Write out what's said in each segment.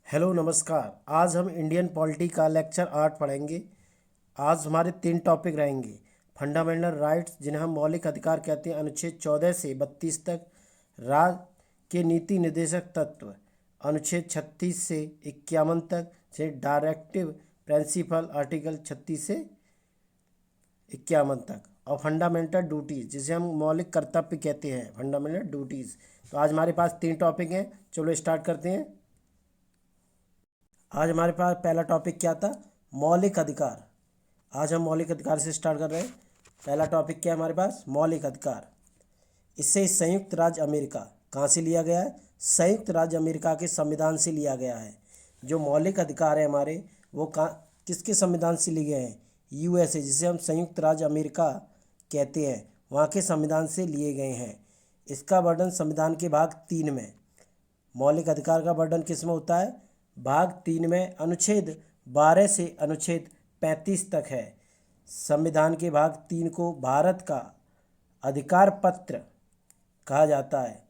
Hello नमस्कार। आज हम इंडियन पॉलिटी का लेक्चर 8 पढ़ेंगे। आज हमारे 3 टॉपिक रहेंगे। फंडामेंटल राइट्स, जिन्हें हम मौलिक अधिकार कहते हैं, अनुच्छेद 14 से 32 तक। राज्य के नीति निर्देशक तत्व, अनुच्छेद 36 से 51 तक। से डायरेक्टिव प्रिंसिपल, आर्टिकल 36 से 51 तक। और फंडामेंटल ड्यूटीज़, जिसे हम मौलिक कर्तव्य कहते हैं, फंडामेंटल ड्यूटीज़। तो आज हमारे पास 3 टॉपिक हैं। चलो स्टार्ट करते हैं। आज हमारे पास पहला टॉपिक क्या था? मौलिक अधिकार। आज हम मौलिक अधिकार से स्टार्ट कर रहे हैं। पहला टॉपिक क्या है हमारे पास? मौलिक अधिकार। इससे संयुक्त राज्य अमेरिका कहाँ से लिया गया है? संयुक्त राज्य अमेरिका के संविधान से लिया गया है। जो मौलिक अधिकार है हमारे, वो किसके संविधान से लिए गए हैं? यूएसए, जिसे हम संयुक्त राज्य अमेरिका कहते हैं, वहाँ के संविधान से लिए गए हैं। इसका वर्णन संविधान के भाग 3 में। मौलिक अधिकार का वर्णन किस में होता है? भाग 3 में अनुच्छेद 12 से अनुच्छेद 35 तक है। संविधान के भाग 3 को भारत का अधिकार पत्र कहा जाता है।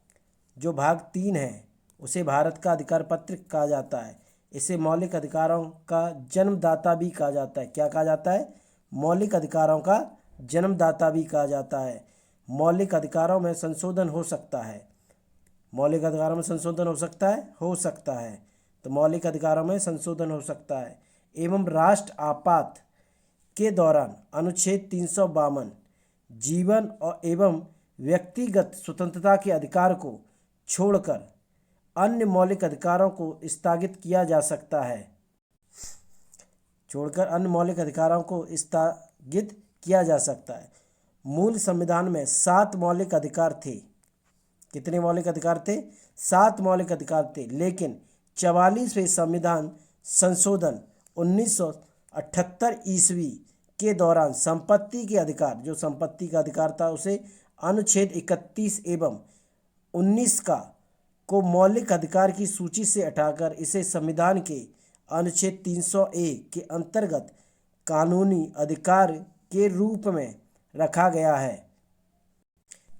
जो भाग 3 है उसे भारत का अधिकार पत्र कहा जाता है। इसे मौलिक अधिकारों का जन्मदाता भी कहा जाता है। क्या कहा जाता है? मौलिक अधिकारों का जन्मदाता भी कहा जाता है। मौलिक अधिकारों में संशोधन हो सकता है। मौलिक अधिकारों में संशोधन हो सकता है, हो सकता है। तो मौलिक अधिकारों में संशोधन हो सकता है। एवं राष्ट्र आपात के दौरान अनुच्छेद 352 जीवन और एवं व्यक्तिगत स्वतंत्रता के अधिकार को छोड़कर अन्य मौलिक अधिकारों को स्थगित किया जा सकता है। मूल संविधान में 7 मौलिक अधिकार थे। कितने मौलिक अधिकार थे? 7 मौलिक अधिकार थे। लेकिन 44वें संविधान संशोधन 1978 ईस्वी के दौरान संपत्ति के अधिकार, जो संपत्ति का अधिकार था, उसे अनुच्छेद 31 एवं 19 को मौलिक अधिकार की सूची से हटाकर इसे संविधान के अनुच्छेद 300A के अंतर्गत कानूनी अधिकार के रूप में रखा गया है।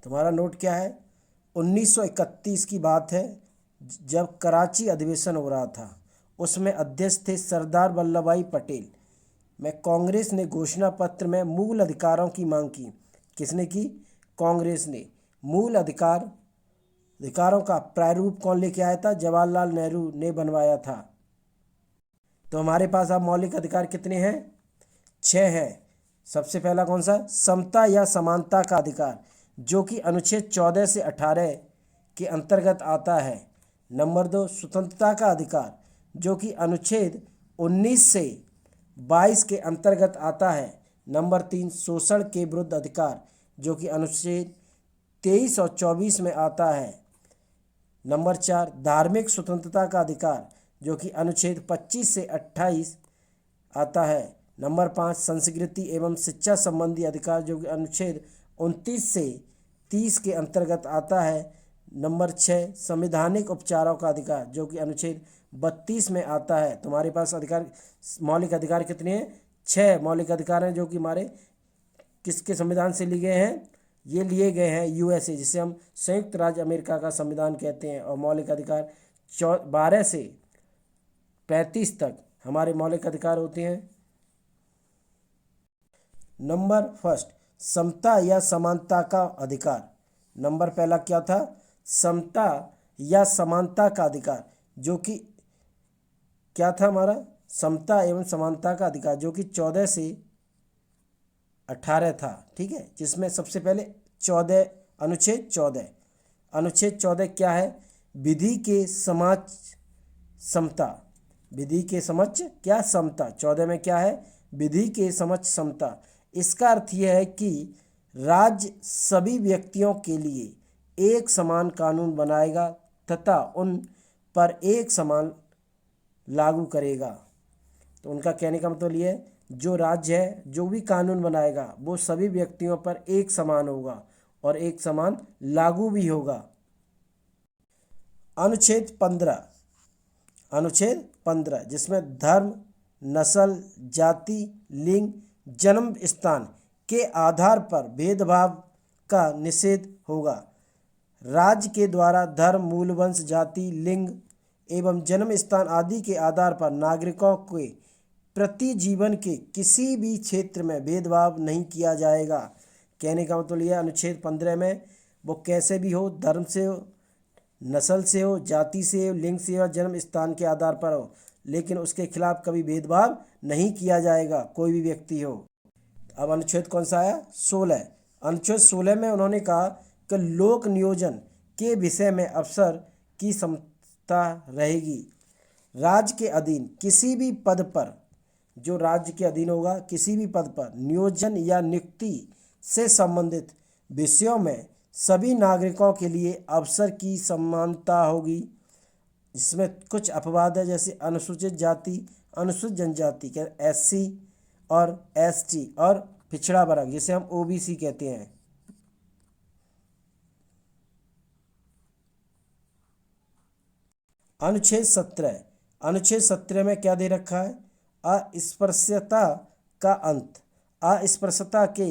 तुम्हारा नोट क्या है? 1931 की बात है, जब कराची अधिवेशन हो रहा था। उसमें अध्यक्ष थे सरदार वल्लभ भाई पटेल। में कांग्रेस ने घोषणा पत्र में मूल अधिकारों की मांग की। किसने की? कांग्रेस ने। मूल अधिकारों का प्रारूप कौन लेके आया था? जवाहरलाल नेहरू ने बनवाया था। तो हमारे पास अब मौलिक अधिकार कितने हैं? 6 हैं। सबसे पहला कौन सा? समता या समानता का अधिकार, जो कि अनुच्छेद 14 से 18 के अंतर्गत आता है। नंबर 2, स्वतंत्रता का अधिकार, जो कि अनुच्छेद 19 से 22 के अंतर्गत आता है। नंबर 3, शोषण के विरुद्ध अधिकार, जो कि अनुच्छेद 23 और 24 में आता है। नंबर 4, धार्मिक स्वतंत्रता का अधिकार, जो कि अनुच्छेद 25 से 28 आता है। नंबर 5, संस्कृति एवं शिक्षा संबंधी अधिकार, जो कि अनुच्छेद 29 से 30 के अंतर्गत आता है। नंबर 6, संवैधानिक उपचारों का अधिकार, जो कि अनुच्छेद 32 में आता है। तुम्हारे पास मौलिक अधिकार कितने हैं? 6 मौलिक अधिकार हैं, जो कि हमारे किसके संविधान से लिए गए हैं? ये लिए गए हैं यूएसए, जिसे हम संयुक्त राज्य अमेरिका का संविधान कहते हैं। और मौलिक अधिकार 12 से 35 तक हमारे मौलिक अधिकार होते हैं। नंबर फर्स्ट, समता या समानता का अधिकार। नंबर पहला क्या था? समता या समानता का अधिकार, जो कि क्या था हमारा? समता एवं समानता का अधिकार, जो कि 14 से 18 था। ठीक है, जिसमें सबसे पहले अनुच्छेद 14 क्या है? विधि के समक्ष समता। विधि के समक्ष क्या? समता। 14 में क्या है? विधि के समक्ष समता। इसका अर्थ यह है कि राज्य सभी व्यक्तियों के लिए एक समान कानून बनाएगा तथा उन पर एक समान लागू करेगा। तो उनका कहने का मतलब ये है, जो राज्य है जो भी कानून बनाएगा वो सभी व्यक्तियों पर एक समान होगा और एक समान लागू भी होगा। अनुच्छेद 15 जिसमें धर्म, नस्ल, जाति, लिंग, जन्म स्थान के आधार पर भेदभाव का निषेध होगा। राज्य के द्वारा धर्म, मूल वंश, जाति, लिंग एवं जन्म स्थान आदि के आधार पर नागरिकों के प्रति जीवन के किसी भी क्षेत्र में भेदभाव नहीं किया जाएगा। कहने का मतलब यह अनुच्छेद 15 में वो कैसे भी हो, धर्म से हो, नस्ल से हो, जाति से हो, लिंग से हो, जन्म स्थान के आधार पर हो, लेकिन उसके खिलाफ कभी भेदभाव नहीं किया जाएगा, कोई भी व्यक्ति हो। अब अनुच्छेद कौन सा आया? 16। अनुच्छेद 16 में उन्होंने कहा कि लोक नियोजन के विषय में अफसर की क्षमता रहेगी। राज्य के अधीन किसी भी पद पर, जो राज्य के अधीन होगा, किसी भी पद पर नियोजन या नियुक्ति से संबंधित विषयों में सभी नागरिकों के लिए अवसर की समानता होगी। इसमें कुछ अपवाद है, जैसे अनुसूचित जाति, अनुसूचित जनजाति के SC और ST और पिछड़ा वर्ग जिसे हम OBC कहते हैं। अनुच्छेद 17। अनुच्छेद 17 में क्या दे रखा है? अस्पृश्यता का अंत। अस्पृश्यता के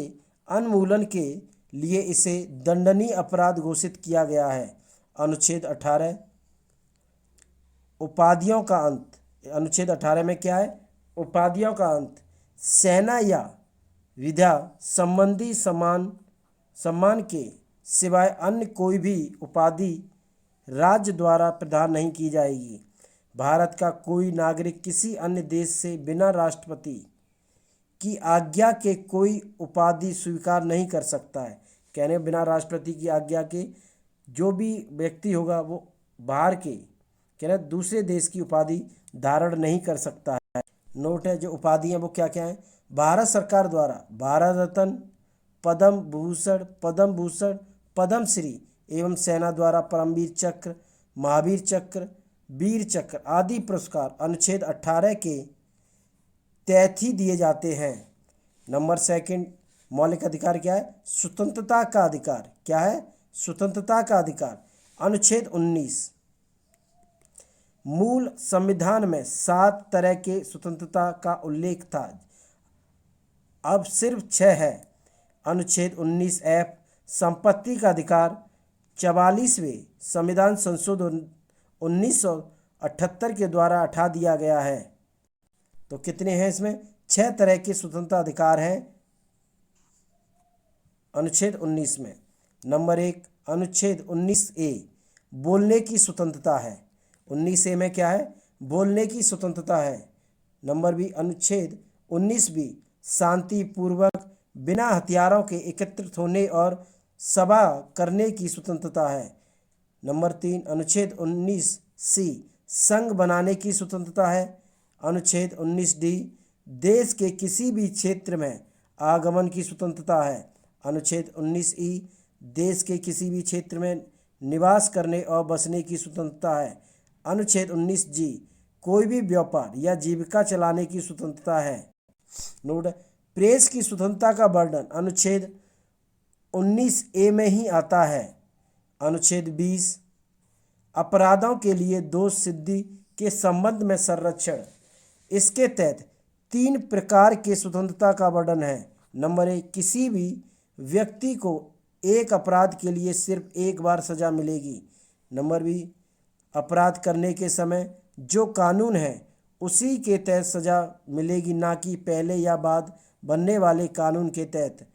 उन्मूलन के लिए इसे दंडनीय अपराध घोषित किया गया है। अनुच्छेद 18। उपाधियों का अंत। अनुच्छेद 18 में क्या है? उपाधियों का अंत। सेना या विद्या संबंधी सम्मान के सिवाय अन्य कोई भी उपाधि राज्य द्वारा प्रदान नहीं की जाएगी। भारत का कोई नागरिक किसी अन्य देश से बिना राष्ट्रपति की आज्ञा के कोई उपाधि स्वीकार नहीं कर सकता है। कहने बिना राष्ट्रपति की आज्ञा के जो भी व्यक्ति होगा वो बाहर के कहने दूसरे देश की उपाधि धारण नहीं कर सकता है। नोट है, जो उपाधि हैं वो क्या क्या हैं? भारत सरकार द्वारा भारत रत्न, पद्म भूषण, पद्मश्री एवं सेना द्वारा परमवीर चक्र, महावीर चक्र, वीर चक्र आदि पुरस्कार अनुच्छेद 18 के तहत ही दिए जाते हैं। नंबर 2 मौलिक अधिकार क्या है? स्वतंत्रता का अधिकार। क्या है? स्वतंत्रता का अधिकार। अनुच्छेद 19। मूल संविधान में 7 तरह के स्वतंत्रता का उल्लेख था, अब सिर्फ 6 है। अनुच्छेद 19F संपत्ति का अधिकार 44वें संविधान संशोधन 1978 के द्वारा हटा दिया गया है। तो कितने हैं इसमें? 6 तरह के स्वतंत्रता अधिकार हैं अनुच्छेद 19 में। नंबर 1 अनुच्छेद 19A बोलने की स्वतंत्रता है। 19A में क्या है? बोलने की स्वतंत्रता है। नंबर B अनुच्छेद 19B शांतिपूर्वक बिना हथियारों के एकत्रित होने और सभा करने की स्वतंत्रता है। नंबर 3 अनुच्छेद 19C संघ बनाने की स्वतंत्रता है। अनुच्छेद 19D देश के किसी भी क्षेत्र में आगमन की स्वतंत्रता है। अनुच्छेद 19E देश के किसी भी क्षेत्र में निवास करने और बसने की स्वतंत्रता है। अनुच्छेद 19G कोई भी व्यापार या जीविका चलाने की स्वतंत्रता है। नोट, प्रेस की स्वतंत्रता का वर्णन अनुच्छेद 19A में ही आता है। अनुच्छेद 20 अपराधों के लिए दोष सिद्धि के संबंध में संरक्षण। इसके तहत 3 प्रकार के स्वतंत्रता का वर्णन है। नंबर 1 किसी भी व्यक्ति को एक अपराध के लिए सिर्फ एक बार सजा मिलेगी। नंबर B अपराध करने के समय जो कानून है उसी के तहत सजा मिलेगी, ना कि पहले या बाद बनने वाले कानून के तहत।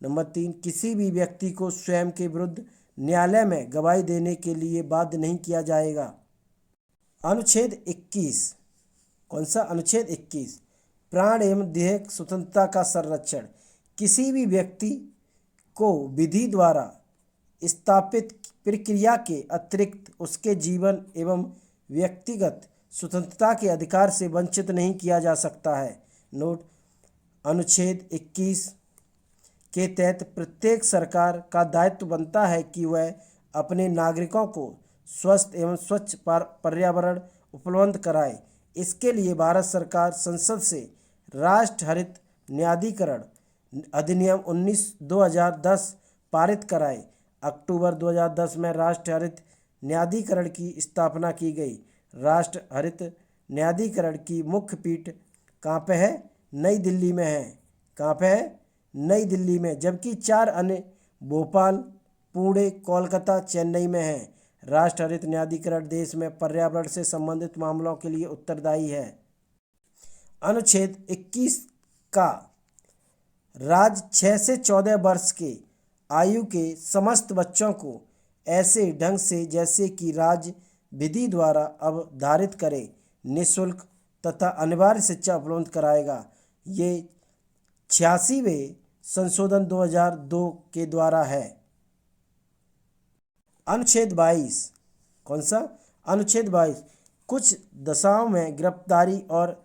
नंबर 3 किसी भी व्यक्ति को स्वयं के विरुद्ध न्यायालय में गवाही देने के लिए बाध्य नहीं किया जाएगा। अनुच्छेद 21 कौन सा? अनुच्छेद 21 प्राण एवं देह स्वतंत्रता का संरक्षण। किसी भी व्यक्ति को विधि द्वारा स्थापित प्रक्रिया के अतिरिक्त उसके जीवन एवं व्यक्तिगत स्वतंत्रता के अधिकार से वंचित नहीं किया जा सकता है। नोट, अनुच्छेद 21 के तहत प्रत्येक सरकार का दायित्व बनता है कि वह अपने नागरिकों को स्वस्थ एवं स्वच्छ पर्यावरण उपलब्ध कराए। इसके लिए भारत सरकार संसद से राष्ट्रीय हरित न्यायाधिकरण अधिनियम 2010 पारित कराए। अक्टूबर 2010 में राष्ट्रीय हरित न्यायाधिकरण की स्थापना की गई। राष्ट्रीय हरित न्यायाधिकरण की मुख्य पीठ कहाँ पे है? नई दिल्ली में है। कहाँ पे है? नई दिल्ली में। जबकि 4 अन्य भोपाल, पुणे, कोलकाता, चेन्नई में हैं। राष्ट्र हरित न्यायाधिकरण देश में पर्यावरण से संबंधित मामलों के लिए उत्तरदायी है। अनुच्छेद 21 का राज्य 6 से 14 वर्ष के आयु के समस्त बच्चों को ऐसे ढंग से जैसे कि राज्य विधि द्वारा अवधारित करे निःशुल्क तथा अनिवार्य शिक्षा उपलब्ध कराएगा। ये 86वें संशोधन 2002 के द्वारा है। अनुच्छेद 22 कौन सा? अनुच्छेद 22 कुछ दशाओं में गिरफ्तारी और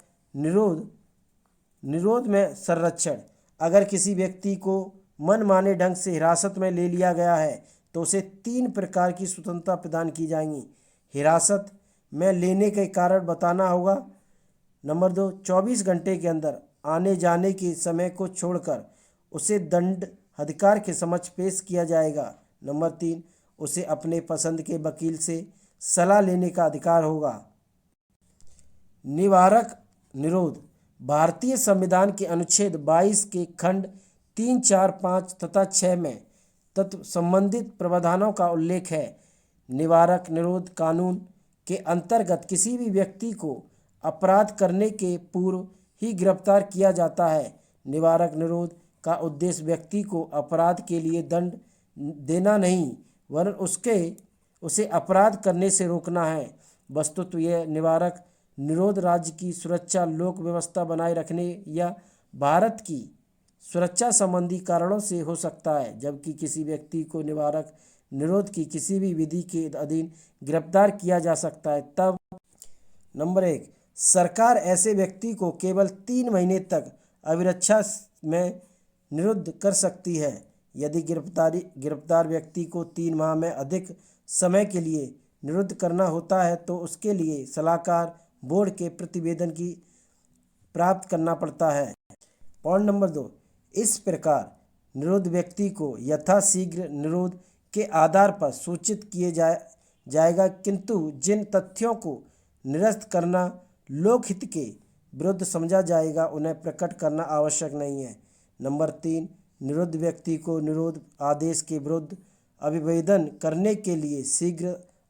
निरोध में संरक्षण। अगर किसी व्यक्ति को मनमाने ढंग से हिरासत में ले लिया गया है तो उसे 3 प्रकार की स्वतंत्रता प्रदान की जाएंगी। हिरासत में लेने के कारण बताना होगा। नंबर 2, 24 घंटे के अंदर आने जाने के समय को छोड़कर उसे दंड अधिकार के समक्ष पेश किया जाएगा। नंबर 3, उसे अपने पसंद के वकील से सलाह लेने का अधिकार होगा। निवारक निरोध भारतीय संविधान के अनुच्छेद 22 के खंड 3, 4, 5 तथा 6 में तत्व संबंधित प्रावधानों का उल्लेख है। निवारक निरोध कानून के अंतर्गत किसी भी व्यक्ति को अपराध करने के पूर्व ही गिरफ्तार किया जाता है। निवारक निरोध का उद्देश्य व्यक्ति को अपराध के लिए दंड देना नहीं वरन उसे अपराध करने से रोकना है। वस्तुतः यह निवारक निरोध राज्य की सुरक्षा, लोक व्यवस्था बनाए रखने या भारत की सुरक्षा संबंधी कारणों से हो सकता है, जबकि किसी व्यक्ति को निवारक निरोध की किसी भी विधि के अधीन गिरफ्तार किया जा सकता है। तब नंबर 1, सरकार ऐसे व्यक्ति को केवल 3 महीने तक अविरक्षा में निरुद्ध कर सकती है। यदि गिरफ्तार व्यक्ति को 3 माह में अधिक समय के लिए निरुद्ध करना होता है तो उसके लिए सलाहकार बोर्ड के प्रतिवेदन की प्राप्त करना पड़ता है। पॉइंट नंबर 2, इस प्रकार निरुद्ध व्यक्ति को यथाशीघ्र निरोध के आधार पर सूचित किए जाएगा, किंतु जिन तथ्यों को निरस्त करना लोकहित के विरुद्ध समझा जाएगा उन्हें प्रकट करना आवश्यक नहीं है। नंबर 3, निरुद्ध व्यक्ति को निरोध आदेश के विरुद्ध अभिवेदन करने के लिए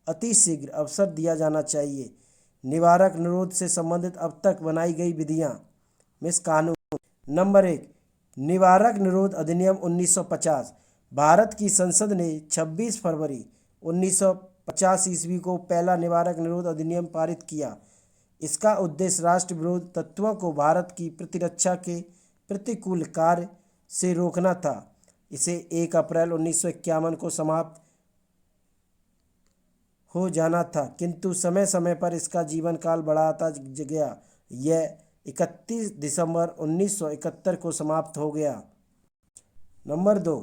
अतिशीघ्र अवसर दिया जाना चाहिए। निवारक निरोध से संबंधित अब तक बनाई गई विधियां मिस कानून। नंबर 1, निवारक निरोध अधिनियम 1950। भारत की संसद ने 26 फरवरी 1950 ईस्वी को पहला निवारक निरोध अधिनियम पारित किया। इसका उद्देश्य राष्ट्र विरोध तत्वों को भारत की प्रतिरक्षा के प्रतिकूल कार्य से रोकना था। इसे 1 अप्रैल 1951 को समाप्त हो जाना था, किंतु समय समय पर इसका जीवन काल बढ़ाता गया। यह 31 दिसंबर 1971 को समाप्त हो गया। नंबर 2,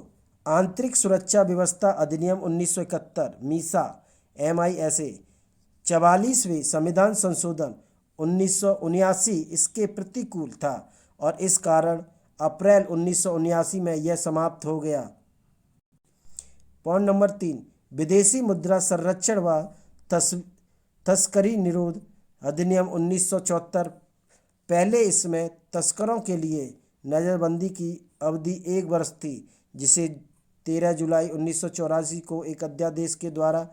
आंतरिक सुरक्षा व्यवस्था अधिनियम 1971 मीसा MISA। 44वें संविधान संशोधन 1979 इसके प्रतिकूल था और इस कारण अप्रैल 1979 में यह समाप्त हो गया। पॉइंट नंबर 3, विदेशी मुद्रा संरक्षण व तस्करी निरोध अधिनियम 1974। पहले इसमें तस्करों के लिए नज़रबंदी की अवधि 1 वर्ष थी, जिसे 13 जुलाई 1984 को एक अध्यादेश के द्वारा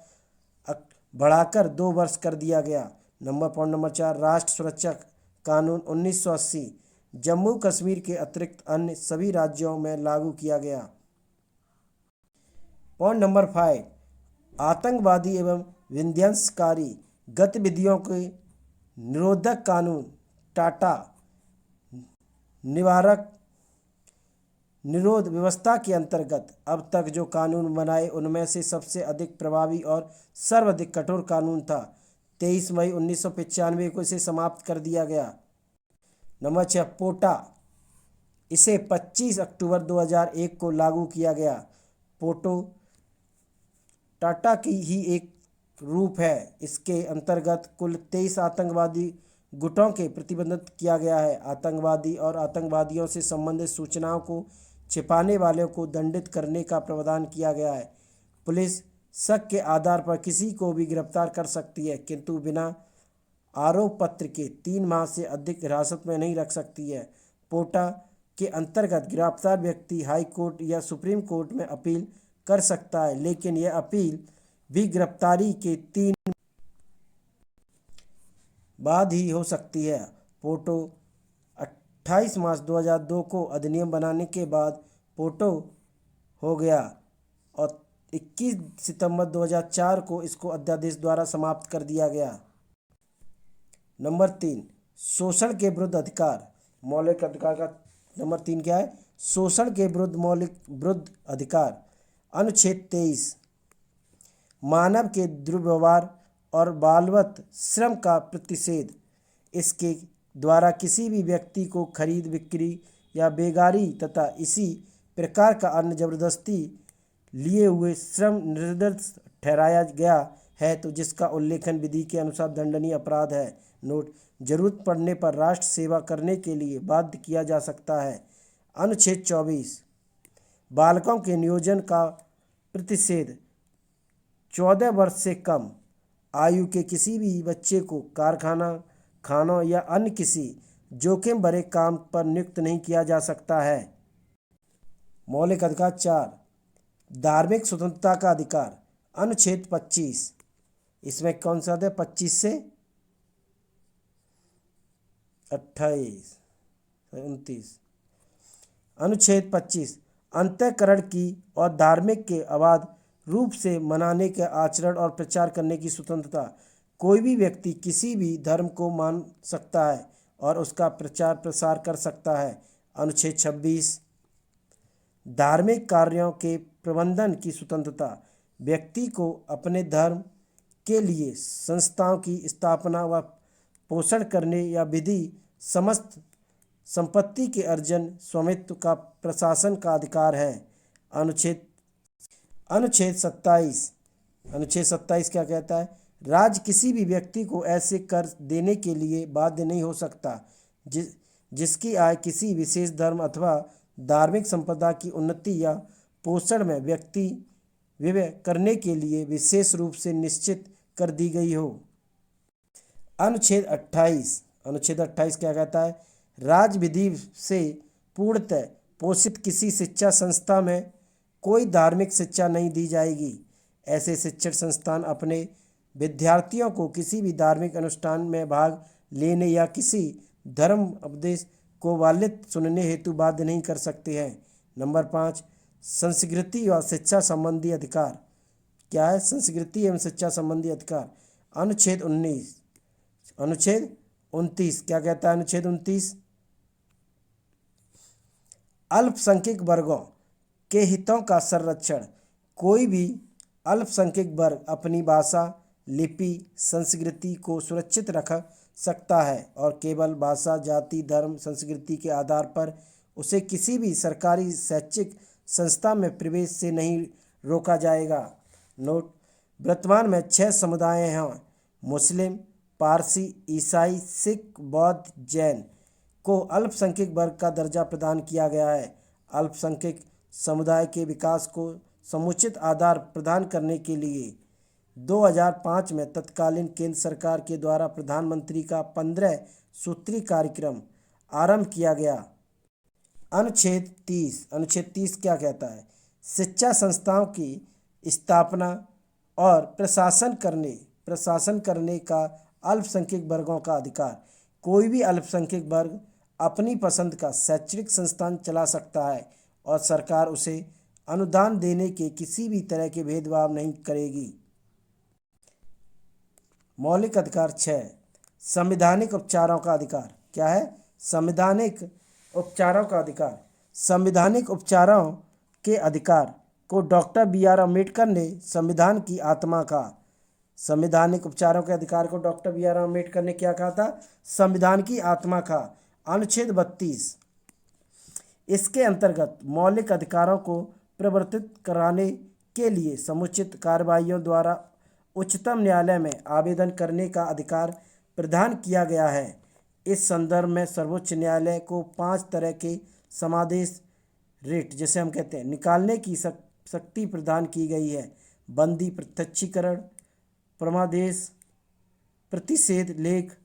बढ़ाकर 2 वर्ष कर दिया गया। पॉइंट नंबर 4, राष्ट्र सुरक्षा कानून 1980 जम्मू कश्मीर के अतिरिक्त अन्य सभी राज्यों में लागू किया गया। पॉइंट नंबर 5, आतंकवादी एवं विध्वंसकारी गतिविधियों के निरोधक कानून टाटा निवारक निरोध व्यवस्था के अंतर्गत अब तक जो कानून बनाए उनमें से सबसे अधिक प्रभावी और सर्वाधिक कठोर कानून था। 23 मई 1995 को इसे समाप्त कर दिया गया। नंबर 6, पोटा। इसे 25 अक्टूबर 2001 को लागू किया गया। पोटो टाटा की ही एक रूप है। इसके अंतर्गत कुल 23 आतंकवादी गुटों के प्रतिबंधित किया गया है। आतंकवादी और आतंकवादियों से संबंधित सूचनाओं को छिपाने वालों को दंडित करने का प्रावधान किया गया है। पुलिस शक के आधार पर किसी को भी गिरफ्तार कर सकती है, किंतु बिना आरोप पत्र के 3 माह से अधिक हिरासत में नहीं रख सकती है। पोटा के अंतर्गत गिरफ्तार व्यक्ति हाई कोर्ट या सुप्रीम कोर्ट में अपील कर सकता है, लेकिन यह अपील भी गिरफ्तारी के 3 बाद ही हो सकती है। पोटो 28 मार्च 2002 को अधिनियम बनाने के बाद पोटो हो गया और 21 सितंबर 2004 को इसको अध्यादेश द्वारा समाप्त कर दिया गया। नंबर 3, शोषण के विरुद्ध अधिकार। मौलिक अधिकार का नंबर 3 क्या है? शोषण के विरुद्ध अधिकार। अनुच्छेद 23, मानव के दुर्व्यवहार और बालवत श्रम का प्रतिषेध। इसके द्वारा किसी भी व्यक्ति को खरीद, बिक्री या बेगारी तथा इसी प्रकार का अन्य जबरदस्ती लिए हुए श्रम निर्दोष ठहराया गया है तो जिसका उल्लेखन विधि के अनुसार दंडनीय अपराध है। नोट, जरूरत पड़ने पर राष्ट्र सेवा करने के लिए बाध्य किया जा सकता है। अनुच्छेद 24, बालकों के नियोजन का प्रतिषेध। 14 वर्ष से कम आयु के किसी भी बच्चे को कारखाना, खानों या अन्य किसी जोखिम भरे काम पर नियुक्त नहीं किया जा सकता है। मौलिक अधिकार 4, धार्मिक स्वतंत्रता का अधिकार। अनुच्छेद 25, इसमें कौन सा है? 25 से 28, 29। अनुच्छेद 25, अंतःकरण की और धार्मिक के अबाध रूप से मनाने के आचरण और प्रचार करने की स्वतंत्रता। कोई भी व्यक्ति किसी भी धर्म को मान सकता है और उसका प्रचार प्रसार कर सकता है। अनुच्छेद 26, धार्मिक कार्यों के प्रबंधन की स्वतंत्रता। व्यक्ति को अपने धर्म के लिए संस्थाओं की स्थापना व पोषण करने या विधि समस्त संपत्ति के अर्जन, स्वामित्व का प्रशासन का अधिकार है। अनुच्छेद 27, अनुच्छेद 27 क्या कहता है? राज्य किसी भी व्यक्ति को ऐसे कर देने के लिए बाध्य नहीं हो सकता जिसकी आय किसी विशेष धर्म अथवा धार्मिक संप्रदाय की उन्नति या पोषण में व्यक्ति व्यय करने के लिए विशेष रूप से निश्चित कर दी गई हो। अनुच्छेद 28 क्या कहता है? राज्य विधि से पूर्णतः पोषित किसी शिक्षा संस्था में कोई धार्मिक शिक्षा नहीं दी जाएगी। ऐसे शिक्षण संस्थान अपने विद्यार्थियों को किसी भी धार्मिक अनुष्ठान में भाग लेने या किसी धर्म उपदेश को वालिद सुनने हेतु बाध्य नहीं कर सकते हैं। नंबर 5, संस्कृति व शिक्षा संबंधी अधिकार। क्या है? संस्कृति एवं शिक्षा संबंधी अधिकार। अनुच्छेद 29 क्या कहता है? अनुच्छेद 29, अल्पसंख्यक वर्गों के हितों का संरक्षण। कोई भी अल्पसंख्यक वर्ग अपनी भाषा, लिपि, संस्कृति को सुरक्षित रख सकता है और केवल भाषा, जाति, धर्म, संस्कृति के आधार पर उसे किसी भी सरकारी शैक्षिक संस्था में प्रवेश से नहीं रोका जाएगा। नोट, वर्तमान में 6 समुदाय हैं: मुस्लिम, पारसी, ईसाई, सिख, बौद्ध, जैन को अल्पसंख्यक वर्ग का दर्जा प्रदान किया गया है। अल्पसंख्यक समुदाय के विकास को समुचित आधार प्रदान करने के लिए 2005 में तत्कालीन केंद्र सरकार के द्वारा प्रधानमंत्री का 15 सूत्री कार्यक्रम आरंभ किया गया। अनुच्छेद 30 क्या कहता है? शिक्षा संस्थाओं की स्थापना और प्रशासन करने का अल्पसंख्यक वर्गों का अधिकार। कोई भी अल्पसंख्यक वर्ग अपनी पसंद का शैक्षणिक संस्थान चला सकता है और सरकार उसे अनुदान देने के किसी भी तरह के भेदभाव नहीं करेगी। मौलिक अधिकार 6, संवैधानिक उपचारों का अधिकार। क्या है? संवैधानिक उपचारों का अधिकार। संवैधानिक उपचारों के अधिकार को डॉक्टर BR अम्बेडकर ने संवैधानिक उपचारों के अधिकार को डॉक्टर BR अम्बेडकर ने क्या कहा था? संविधान की आत्मा का। अनुच्छेद 32, इसके अंतर्गत मौलिक अधिकारों को प्रवर्तित कराने के लिए समुचित कार्रवाइयों द्वारा उच्चतम न्यायालय में आवेदन करने का अधिकार प्रदान किया गया है। इस संदर्भ में सर्वोच्च न्यायालय को 5 तरह के समादेश रिट, जैसे हम कहते हैं, निकालने की शक्ति प्रदान की गई है: बंदी, प्रत्यक्षीकरण, परमादेश, प्रतिषेध लेख,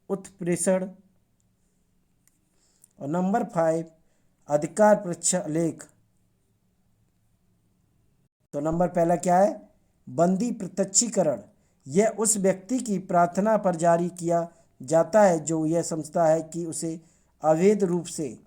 उत्प्रेषण। और नंबर 5, अधिकार परीक्षा लेख। तो नंबर पहला क्या है? बंदी प्रत्यक्षीकरण यह उस व्यक्ति की प्रार्थना पर जारी किया जाता है जो यह समझता है कि उसे अवैध रूप से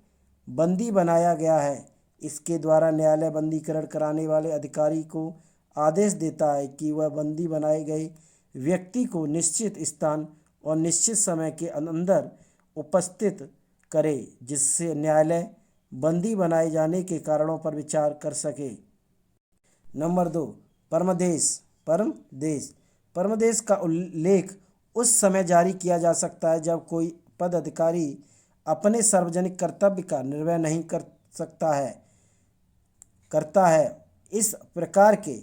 बंदी बनाया गया है। इसके द्वारा न्यायालय बंदीकरण कराने वाले अधिकारी को आदेश देता है कि वह बंदी बनाए गए व्यक्ति को निश्चित स्थान और निश्चित समय के अंदर उपस्थित करे, जिससे न्यायालय बंदी बनाए जाने के कारणों पर विचार कर सके। नंबर 2, परमदेश। परमदेश का उल्लेख उस समय जारी किया जा सकता है जब कोई पदाधिकारी अपने सार्वजनिक कर्तव्य का निर्वहन नहीं करता है। इस प्रकार के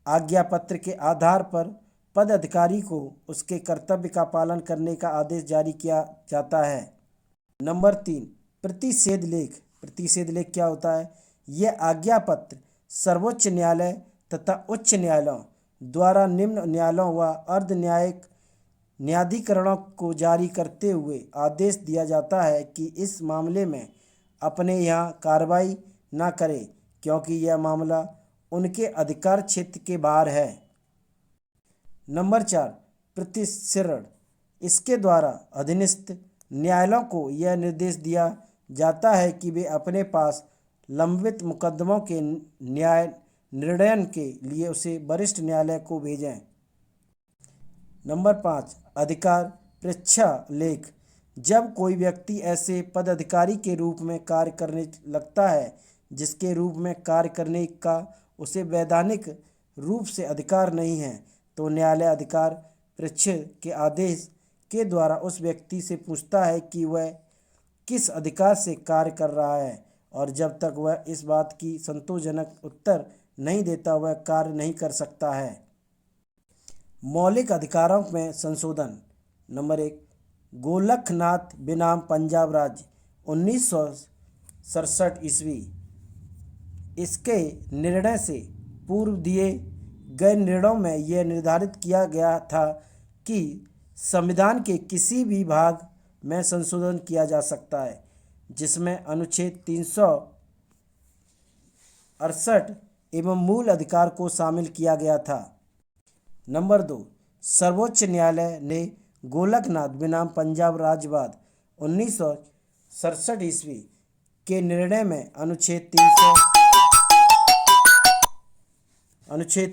आज्ञा पत्र के आधार पर पदाधिकारी को उसके कर्तव्य का पालन करने का आदेश जारी किया जाता है। नंबर 3, प्रतिषेध लेख। प्रतिषेध लेख क्या होता है? यह आज्ञा पत्र सर्वोच्च न्यायालय तथा उच्च न्यायालयों द्वारा निम्न न्यायालयों व अर्ध न्यायिक न्यायाधिकरणों को जारी करते हुए आदेश दिया जाता है कि इस मामले में अपने यहाँ कार्रवाई न करें, क्योंकि यह मामला उनके अधिकार क्षेत्र के बाहर है। नंबर 4, प्रतिश्रवण। इसके द्वारा अधीनस्थ न्यायालयों को यह निर्देश दिया जाता है कि वे अपने पास लंबित मुकदमों के न्याय निर्णय के लिए उसे वरिष्ठ न्यायालय को भेजें। नंबर 5, अधिकार परीक्षा लेख। जब कोई व्यक्ति ऐसे पदाधिकारी के रूप में कार्य करने लगता है जिसके रूप में कार्य करने का उसे वैधानिक रूप से अधिकार नहीं है, तो न्यायालय अधिकार परीक्षा के आदेश के द्वारा उस व्यक्ति से पूछता है कि वह किस अधिकार से कार्य कर रहा है, और जब तक वह इस बात की संतोषजनक उत्तर नहीं देता वह कार्य नहीं कर सकता है। मौलिक अधिकारों में संशोधन। नंबर 1, गोलकनाथ बनाम पंजाब राज्य 1967 ईस्वी। इसके निर्णय से पूर्व दिए गए निर्णयों में यह निर्धारित किया गया था कि संविधान के किसी भी भाग में संशोधन किया जा सकता है, जिसमें अनुच्छेद 368 एवं मूल अधिकार को शामिल किया गया था। नंबर 2, सर्वोच्च न्यायालय ने गोलकनाथ बनाम पंजाब राज्यवाद 1967 ईस्वी के निर्णय में अनुच्छेद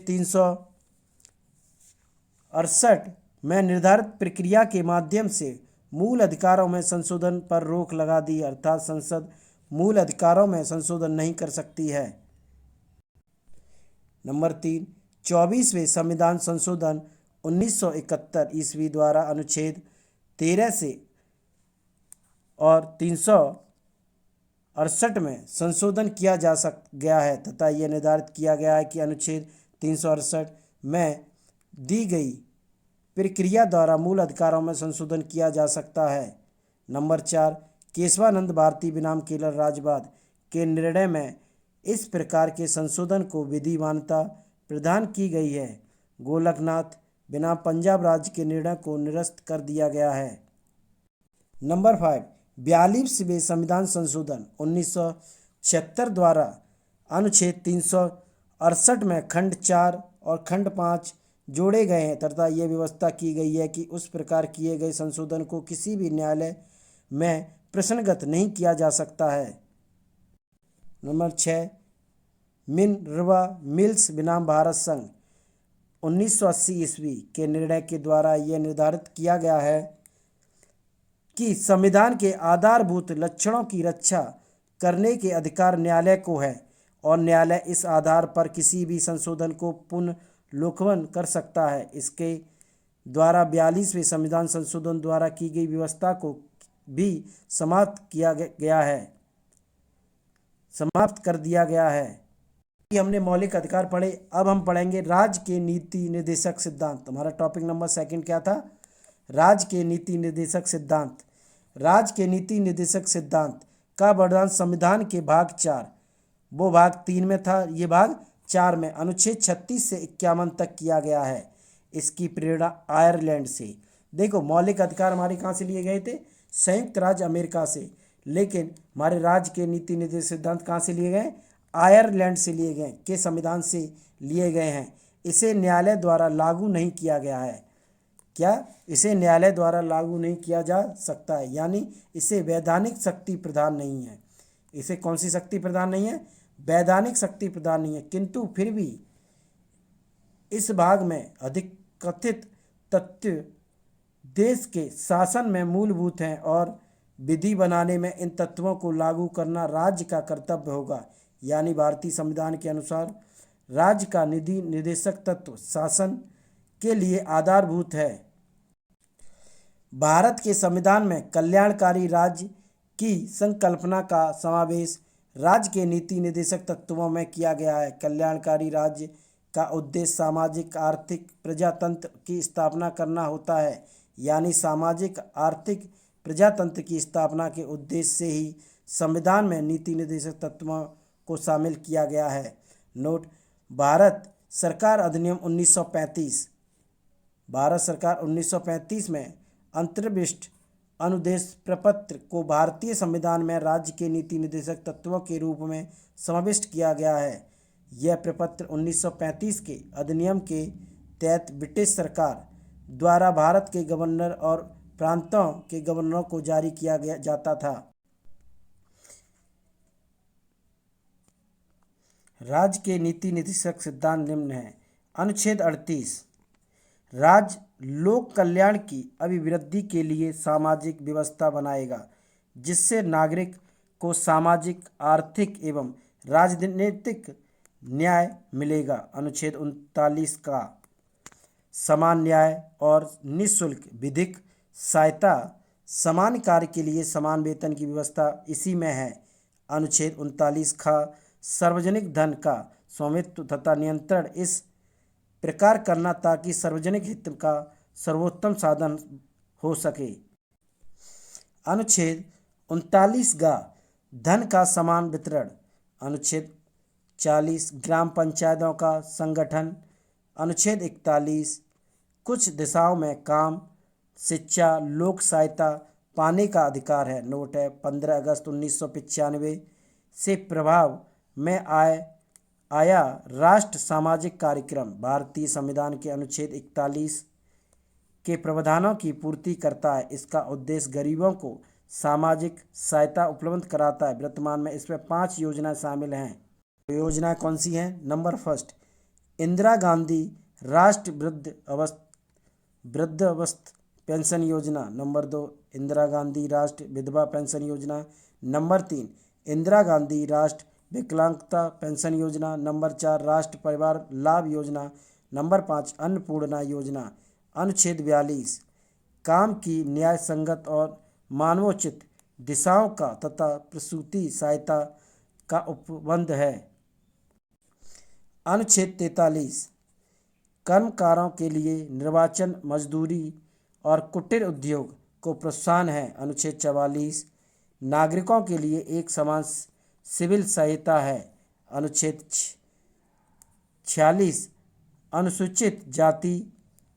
368 में निर्धारित प्रक्रिया के माध्यम से मूल अधिकारों में संशोधन पर रोक लगा दी, अर्थात संसद मूल अधिकारों में संशोधन नहीं कर सकती है। नंबर 3, 24वें संविधान संशोधन 1971 ईस्वी द्वारा अनुच्छेद 13 से और 368 में संशोधन किया गया है तथा यह निर्धारित किया गया है कि अनुच्छेद 368 में दी गई प्रक्रिया द्वारा मूल अधिकारों में संशोधन किया जा सकता है। नंबर 4, केशवानंद भारती बनाम केरल राज्यवाद के निर्णय में इस प्रकार के संशोधन को विधि मान्यता प्रदान की गई है। गोलकनाथ बनाम पंजाब राज्य के निर्णय को निरस्त कर दिया गया है। नंबर 5, 42वें संविधान संशोधन 1976 द्वारा अनुच्छेद 368 में खंड 4 और खंड 5 जोड़े गए हैं तथा यह व्यवस्था की गई है कि उस प्रकार किए गए संशोधन को किसी भी न्यायालय में प्रश्नगत नहीं किया जा सकता है। नंबर 6, मिनर्वा मिल्स बनाम भारत संघ 1980 ईस्वी के निर्णय के द्वारा यह निर्धारित किया गया है कि संविधान के आधारभूत लक्षणों की रक्षा करने के अधिकार न्यायालय को है और न्यायालय इस आधार पर किसी भी संशोधन को पुनर्लेखन कर सकता है। इसके द्वारा 42वें संविधान संशोधन द्वारा की गई व्यवस्था को भी समाप्त कर दिया गया है। हमने मौलिक अधिकार पढ़े, अब हम पढ़ेंगे राज्य के नीति निर्देशक सिद्धांत। हमारा टॉपिक नंबर 2 क्या था? राज्य के नीति निर्देशक सिद्धांत। राज्य के नीति निर्देशक सिद्धांत का वर्णन संविधान के भाग 4, वो भाग 3 में था, ये भाग 4 में अनुच्छेद 36 से 51 तक किया गया है। इसकी प्रेरणा आयरलैंड से। देखो, मौलिक अधिकार हमारे कहाँ से लिए गए थे? संयुक्त राज्य अमेरिका से, लेकिन हमारे राज्य के नीति निर्देशक सिद्धांत कहाँ से लिए गए? आयरलैंड से लिए गए, के संविधान से लिए गए हैं। इसे न्यायालय द्वारा लागू नहीं किया गया है। क्या? इसे न्यायालय द्वारा लागू नहीं किया जा सकता है, यानी इसे वैधानिक शक्ति प्रदान नहीं है। इसे कौन सी शक्ति प्रदान नहीं है? वैधानिक शक्ति प्रदान नहीं है। किंतु फिर भी इस भाग में अधिक कथित तथ्य देश के शासन में मूलभूत हैं और विधि बनाने में इन तत्वों को लागू करना राज्य का कर्तव्य होगा। यानी भारतीय संविधान के अनुसार राज्य का निधि निर्देशक तत्व शासन के लिए आधारभूत है। भारत के संविधान में कल्याणकारी राज्य की संकल्पना का समावेश राज्य के नीति निर्देशक तत्वों में किया गया है। कल्याणकारी राज्य का उद्देश्य सामाजिक आर्थिक प्रजातंत्र की स्थापना करना होता है। यानी सामाजिक आर्थिक प्रजातंत्र की स्थापना के उद्देश्य से ही संविधान में नीति निर्देशक तत्वों को शामिल किया गया है। नोट: भारत सरकार अधिनियम 1935। भारत सरकार 1935 में अंतर्विष्ट अनुदेश प्रपत्र को भारतीय संविधान में राज्य के नीति निर्देशक तत्वों के रूप में समाविष्ट किया गया है। यह प्रपत्र 1935 के अधिनियम के तहत ब्रिटिश सरकार द्वारा भारत के गवर्नर और प्रांतों के गवर्नरों को जारी किया जाता था। राज्य के नीति निर्देशक सिद्धांत निम्न हैं। अनुच्छेद 38, राज्य लोक कल्याण की अभिवृद्धि के लिए सामाजिक व्यवस्था बनाएगा जिससे नागरिक को सामाजिक, आर्थिक एवं राजनीतिक न्याय मिलेगा। अनुच्छेद 39 का समान न्याय और निःशुल्क विधिक सहायता, समान कार्य के लिए समान वेतन की व्यवस्था इसी में है। अनुच्छेद 39 का सार्वजनिक धन का स्वामित्व तथा नियंत्रण इस प्रकार करना ताकि सार्वजनिक हित का सर्वोत्तम साधन हो सके। अनुच्छेद 39 का धन का समान वितरण। अनुच्छेद 40 ग्राम पंचायतों का संगठन। अनुच्छेद 41 कुछ दिशाओं में काम, शिक्षा, लोक सहायता पाने का अधिकार है। नोट है 15 अगस्त 1995 से प्रभाव में आया राष्ट्र सामाजिक कार्यक्रम भारतीय संविधान के अनुच्छेद 41 के प्रावधानों की पूर्ति करता है। इसका उद्देश्य गरीबों को सामाजिक सहायता उपलब्ध कराता है। वर्तमान में इसमें 5 योजनाएं शामिल हैं। योजनाएं कौन सी हैं? नंबर फर्स्ट, इंदिरा गांधी राष्ट्रीय वृद्ध अवस्था पेंशन योजना। नंबर 2, इंदिरा गांधी राष्ट्रीय विधवा पेंशन योजना। नंबर 3, इंदिरा गांधी राष्ट्रीय विकलांगता पेंशन योजना। नंबर 4, राष्ट्रीय परिवार लाभ योजना। नंबर 5, अन्नपूर्णा योजना। अनुच्छेद 42 काम की न्याय संगत और मानवोचित दिशाओं का तथा प्रसूति सहायता का उपबंध है। अनुच्छेद 43 कर्मकारों के लिए निर्वाचन, मजदूरी और कुटीर उद्योग को प्रोत्साहन है। अनुच्छेद 44 नागरिकों के लिए एक समान सिविल सहायता है। अनुच्छेद 46 अनुसूचित जाति,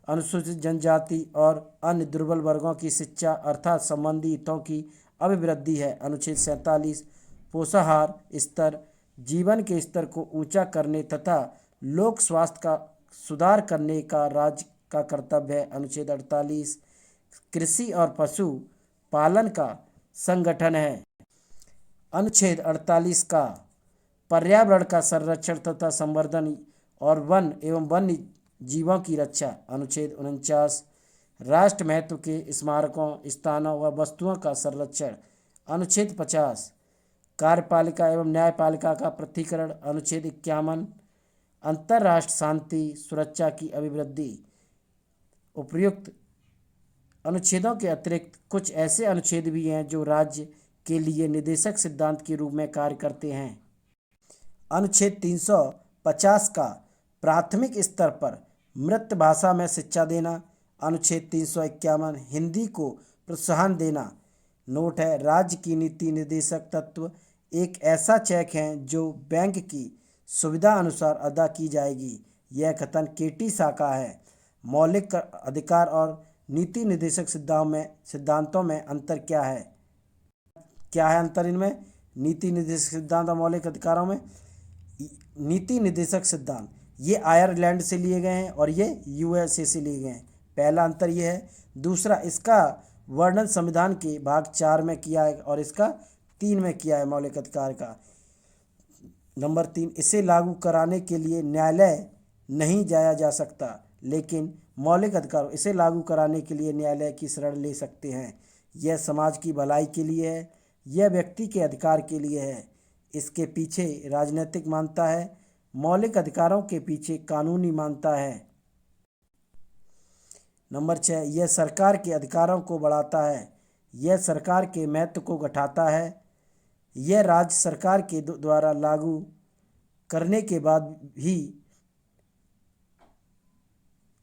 अनुसूचित जनजाति और अन्य दुर्बल वर्गों की शिक्षा अर्थात संबंधी हितों की अभिवृद्धि है। अनुच्छेद 47 पोषाहार स्तर, जीवन के स्तर को ऊंचा करने तथा लोक स्वास्थ्य का सुधार करने का राज्य का कर्तव्य है। अनुच्छेद 48 कृषि और पशु पालन का संगठन है। अनुच्छेद 48 का पर्यावरण का संरक्षण तथा संवर्धन और वन एवं वन्य जीवों की रक्षा। अनुच्छेद 49 राष्ट्र महत्व के स्मारकों, स्थानों व वस्तुओं का संरक्षण। अनुच्छेद 50 कार्यपालिका एवं न्यायपालिका का पृथक्करण। अनुच्छेद 51 अंतर्राष्ट्रीय शांति सुरक्षा की अभिवृद्धि। उपयुक्त अनुच्छेदों के अतिरिक्त कुछ ऐसे अनुच्छेद भी हैं जो राज्य के लिए निर्देशक सिद्धांत के रूप में कार्य करते हैं। अनुच्छेद 350 का प्राथमिक स्तर पर मृत भाषा में शिक्षा देना। अनुच्छेद 351 हिंदी को प्रोत्साहन देना। नोट है राज्य की नीति निर्देशक तत्व एक ऐसा चेक है जो बैंक की सुविधा अनुसार अदा की जाएगी। यह कथन केटी सा का है। मौलिक अधिकार और नीति निर्देशक सिद्धांतों में अंतर क्या है? क्या है अंतर इनमें? नीति निर्देशक सिद्धांत और मौलिक अधिकारों में नीति निर्देशक सिद्धांत ये आयरलैंड से लिए गए हैं और ये यूएसए से लिए गए हैं। पहला अंतर ये है। दूसरा, इसका वर्णन संविधान के भाग 4 में किया है और इसका 3 में किया है मौलिक अधिकार का। नंबर 3, इसे लागू कराने के लिए न्यायालय नहीं जाया जा सकता, लेकिन मौलिक अधिकार इसे लागू कराने के लिए न्यायालय की शरण ले सकते हैं। यह समाज की भलाई के लिए है, यह व्यक्ति के अधिकार के लिए है। इसके पीछे राजनीतिक मान्यता है, मौलिक अधिकारों के पीछे कानूनी मान्यता है। नंबर 6, यह सरकार के अधिकारों को बढ़ाता है, यह सरकार के महत्व को घटाता है, यह राज्य सरकार के द्वारा लागू करने के बाद भी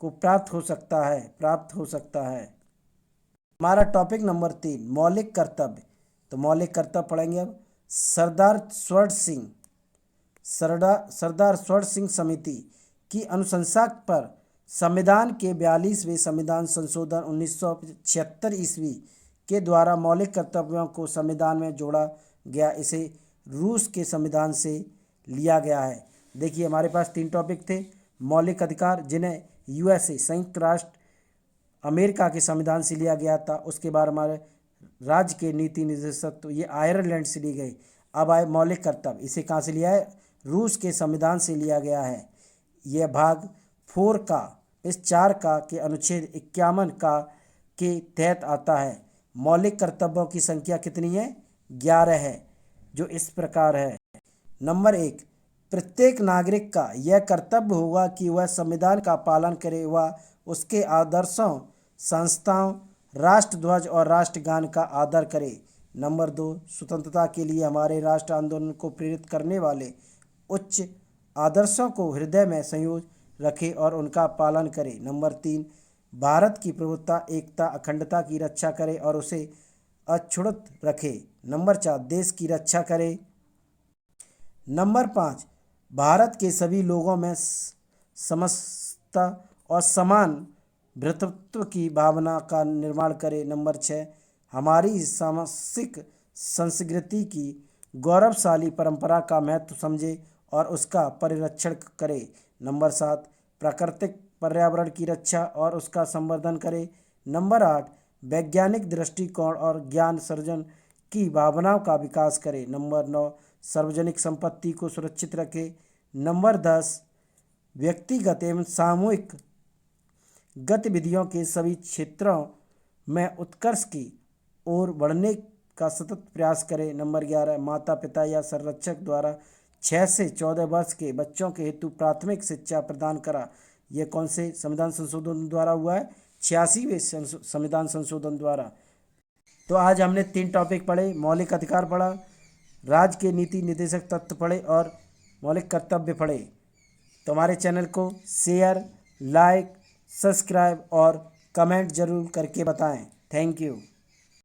को प्राप्त हो सकता है। हमारा टॉपिक नंबर 3, मौलिक कर्तव्य। तो मौलिक कर्तव्य पढ़ेंगे अब। सरदार स्वर्ण सिंह समिति की अनुशंसा पर संविधान के 42वें संविधान संशोधन 1976 ईस्वी के द्वारा मौलिक कर्तव्यों को संविधान में जोड़ा गया। इसे रूस के संविधान से लिया गया है। देखिए, हमारे पास 3 टॉपिक थे। मौलिक अधिकार, जिन्हें यूएसए संयुक्त राष्ट्र अमेरिका के संविधान से लिया गया था। उसके बाद हमारे राज्य के नीति निर्देशक, तो ये आयरलैंड से ली गई। अब आए मौलिक कर्तव्य, इसे कहाँ से लिया है? रूस के संविधान से लिया गया है। यह भाग 4 का इस 4 का के अनुच्छेद 51 का के तहत आता है। मौलिक कर्तव्यों की संख्या कितनी है? 11 है, जो इस प्रकार है। नंबर 1, प्रत्येक नागरिक का यह कर्तव्य होगा कि वह संविधान का पालन करे, वह उसके आदर्शों, संस्थाओं, राष्ट्रध्वज और राष्ट्रगान का आदर करे। नंबर 2, स्वतंत्रता के लिए हमारे राष्ट्र आंदोलन को प्रेरित करने वाले उच्च आदर्शों को हृदय में संजोए रखे और उनका पालन करे। नंबर 3, भारत की प्रभुत्ता, एकता, अखंडता की रक्षा करे और उसे अक्षुण्ण रखे। नंबर 4, देश की रक्षा करे। नंबर 5, भारत के सभी लोगों में समता और समान भ्रातृत्व की भावना का निर्माण करे। नंबर 6, हमारी सामाजिक संस्कृति की गौरवशाली परंपरा का महत्व समझे और उसका परिरक्षण करे। नंबर 7, प्राकृतिक पर्यावरण की रक्षा और उसका संवर्धन करे। नंबर 8, वैज्ञानिक दृष्टिकोण और ज्ञान सर्जन की भावनाओं का विकास करे। नंबर 9, सार्वजनिक संपत्ति को सुरक्षित रखे। नंबर 10, व्यक्तिगत एवं सामूहिक गतिविधियों के सभी क्षेत्रों में उत्कर्ष की ओर बढ़ने का सतत प्रयास करें। नंबर 11, माता पिता या संरक्षक द्वारा 6 से 14 वर्ष के बच्चों के हेतु प्राथमिक शिक्षा प्रदान करा। यह कौन से संविधान संशोधन द्वारा हुआ है? 86वें संविधान संशोधन द्वारा। तो आज हमने 3 टॉपिक पढ़े। मौलिक अधिकार पढ़ा, राज्य के नीति निर्देशक तत्व पढ़े और मौलिक कर्तव्य पढ़े। तो हमारे चैनल को शेयर, लाइक, सब्सक्राइब और कमेंट जरूर करके बताएं। Thank you.